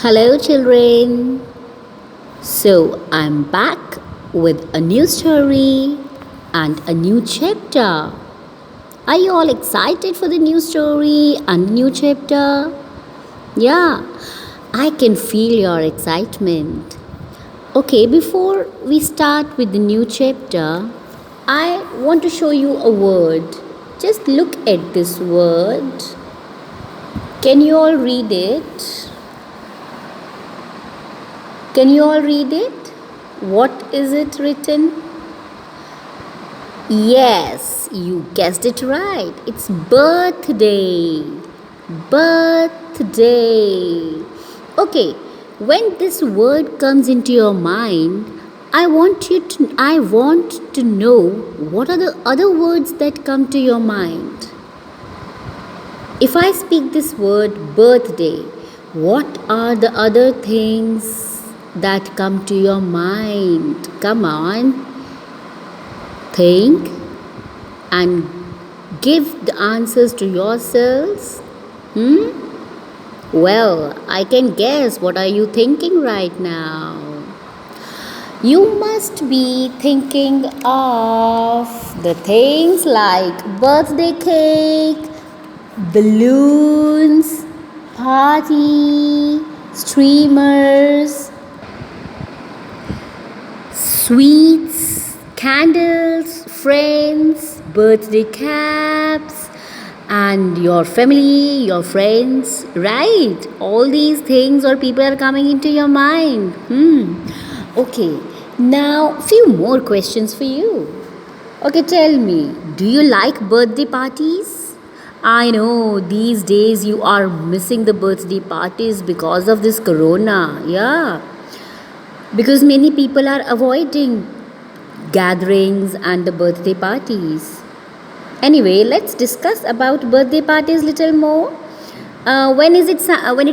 Hello, children. So, I'm back with a new story and a new chapter. Are you all excited for the new story and new chapter? Yeah, I can feel your excitement. Okay, before we start with the new chapter, I want to show you a word. Just look at this word. Can you all read it? Can you all read it? What is it written? Yes, you guessed it right. It's birthday. Birthday. Okay, when this word comes into your mind, I want to know what are the other words that come to your mind. If I speak this word birthday, what are the other things that come to your mind? Come on, think and give the answers to yourselves. Well, I can guess what are you thinking right now? You must be thinking of the things like birthday cake, balloons, party, streamers, sweets, candles, friends, birthday caps, and your family, your friends, right? All these things or people are coming into your mind. Okay, now few more questions for you. Okay, tell me, do you like birthday parties? I know these days you are missing the birthday parties because of this corona. Yeah, because many people are avoiding gatherings and the birthday parties. Anyway, let's discuss about birthday parties little more. When it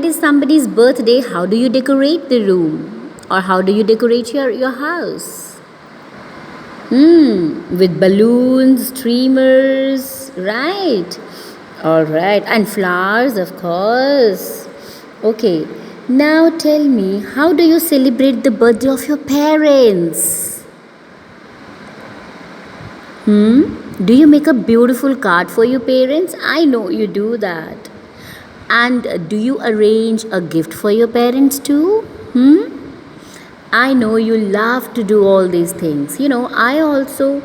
is somebody's birthday, how do you decorate the room or how do you decorate your house? With balloons, streamers, right? All right, and flowers, of course. Okay, now tell me, how do you celebrate the birthday of your parents? Do you make a beautiful card for your parents? I know you do that. And do you arrange a gift for your parents too? I know you love to do all these things. I also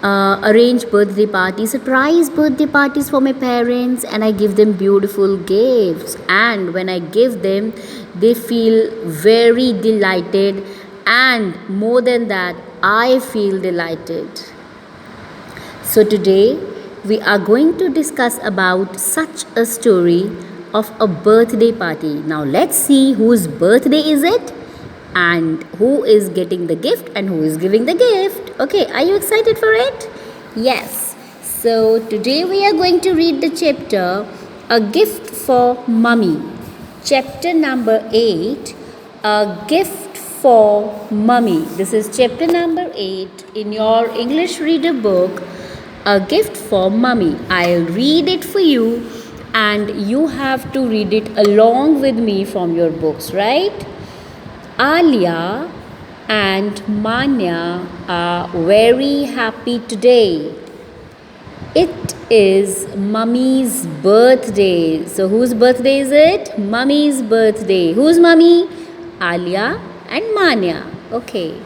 arrange birthday parties, surprise birthday parties for my parents, and I give them beautiful gifts. And when I give them, they feel very delighted, and more than that, I feel delighted. So today we are going to discuss about such a story of a birthday party. Now let's see whose birthday is it and who is getting the gift and who is giving the gift. Okay, are you excited for it? Yes. So today we are going to read the chapter A Gift for Mummy. Chapter number 8, A Gift for Mummy. This is chapter number 8 in your English reader book, A Gift for Mummy. I'll read it for you and you have to read it along with me from your books, right? Alia and Manya are very happy today. It is Mummy's birthday. So whose birthday is it? Mummy's birthday. Who's Mummy? Alia and Manya. Okay.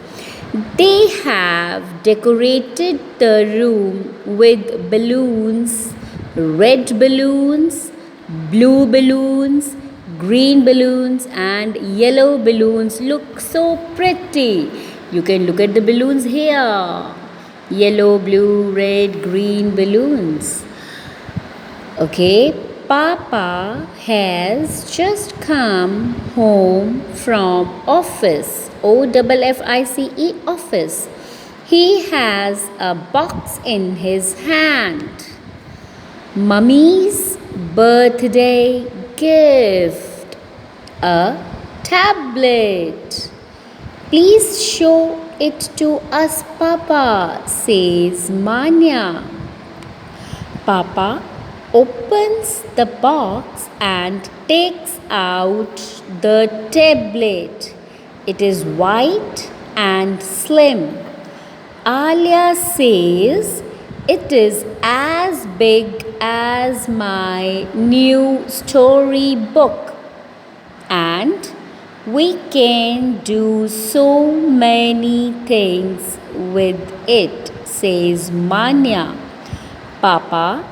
They have decorated the room with balloons, red balloons, blue balloons, green balloons, and yellow balloons. Look so pretty. You can look at the balloons here. Yellow, blue, red, green balloons. Okay, Papa has just come home from office. OFFICE office. He has a box in his hand. Mummy's birthday gift. A tablet. Please show it to us, Papa, says Manya. Papa opens the box and takes out the tablet. It is white and slim. Alia says, it is as big as my new storybook, and we can do so many things with it, says Manya. Papa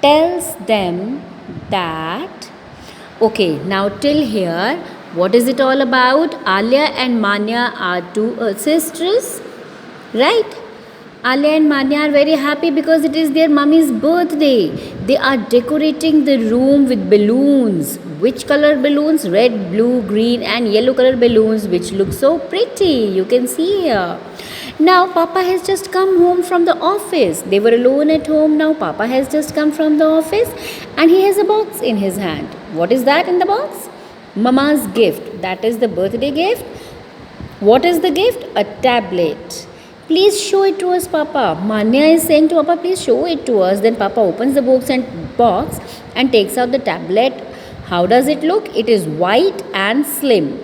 tells them that. Okay, now till here, what is it all about? Alia and Manya are two sisters, right? Alia and Manya are very happy because it is their mummy's birthday. They are decorating the room with balloons. Which color balloons? Red, blue, green, and yellow color balloons, which look so pretty. You can see here. Now, Papa has just come home from the office. They were alone at home. Now, Papa has just come from the office and he has a box in his hand. What is that in the box? Mama's gift. That is the birthday gift. What is the gift? A tablet. Please show it to us, Papa. Manya is saying to Papa, please show it to us. Then Papa opens the box and takes out the tablet. How does it look? It is white and slim.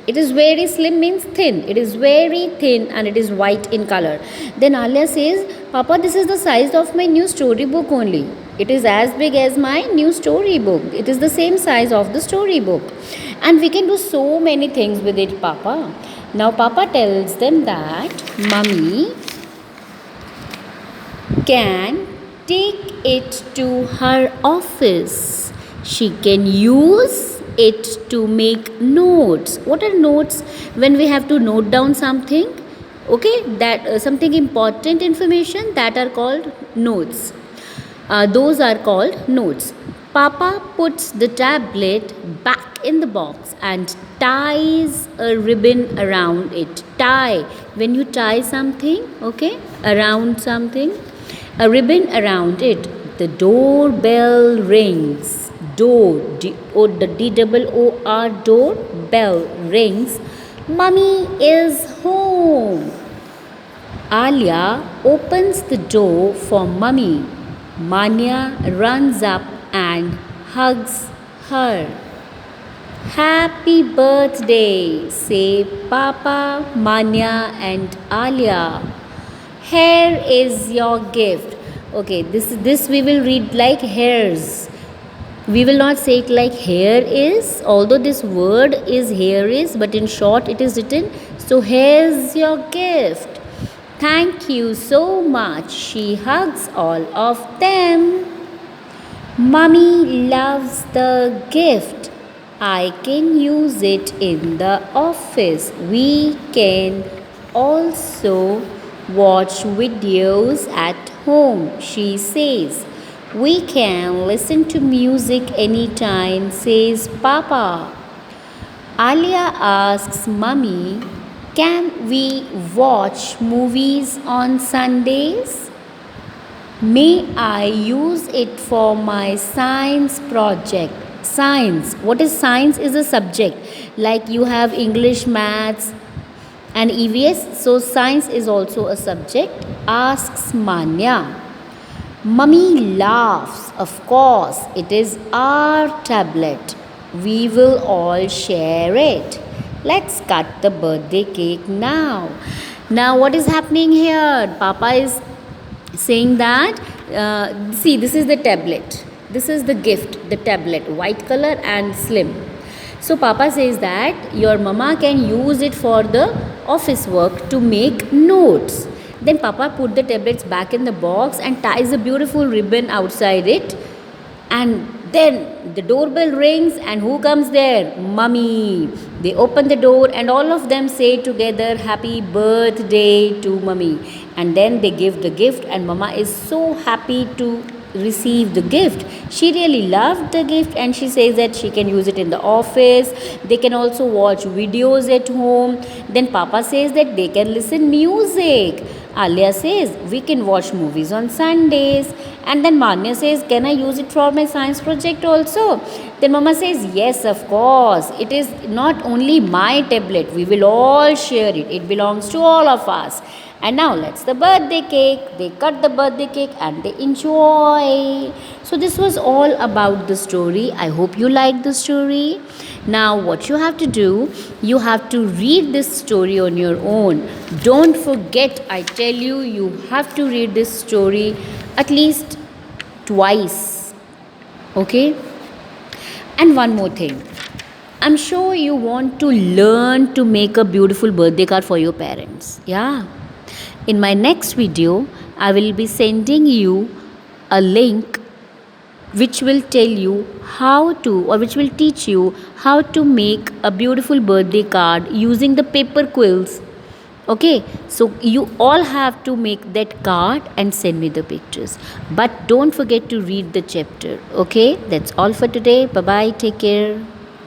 It is very slim means thin. It is very thin and it is white in color. Then Alia says, Papa, this is the size of my new storybook only. It is as big as my new storybook. It is the same size of the storybook. And we can do so many things with it, Papa. Now Papa tells them that Mummy can take it to her office. She can use it to make notes. What are notes? When we have to note down something, okay, that something important information, that are called notes. Those are called notes. Papa puts the tablet back in the box and ties a ribbon around it. Tie. When you tie something, okay, around something, a ribbon around it. The doorbell rings. Door, the D-O-O-R, door, bell rings. Mummy is home. Alia opens the door for Mummy. Manya runs up and hugs her. Happy birthday, say Papa, Manya and Alia. Here is your gift. Okay, this we will read like hairs. We will not say it like hair is, although this word is hair is, but in short it is written. So here's your gift. Thank you so much. She hugs all of them. Mummy loves the gift. I can use it in the office. We can also watch videos at home, she says. We can listen to music anytime, says Papa. Alia asks Mummy, can we watch movies on Sundays? May I use it for my science project? Science. What is science? Is a subject. Like you have English, maths, and EVS. So science is also a subject. Asks Manya. Mummy laughs. Of course, it is our tablet. We will all share it. Let's cut the birthday cake now. Now, what is happening here? Papa is saying that, see, this is the tablet. This is the gift, the tablet, white color and slim. So, Papa says that your mama can use it for the office work to make notes. Then Papa put the tablets back in the box and ties a beautiful ribbon outside it. And then the doorbell rings and who comes there? Mummy. They open the door and all of them say together, happy birthday to Mummy. And then they give the gift and Mama is so happy to receive the gift. She really loved the gift and she says that she can use it in the office. They can also watch videos at home. Then Papa says that they can listen music. Alia says we can watch movies on Sundays. And then Manya says, can I use it for my science project also? Then Mama says, yes, of course. It is not only my tablet. We will all share it. It belongs to all of us. And now let's the birthday cake. They cut the birthday cake and they enjoy. So this was all about the story. I hope you liked the story. Now what you have to do, you have to read this story on your own. Don't forget, I tell you, you have to read this story at least twice. Okay? And one more thing. I'm sure you want to learn to make a beautiful birthday card for your parents. Yeah. In my next video, I will be sending you a link which will tell you how to, or which will teach you how to make a beautiful birthday card using the paper quills. Okay, so you all have to make that card and send me the pictures. But don't forget to read the chapter. Okay, that's all for today. Bye bye. Take care.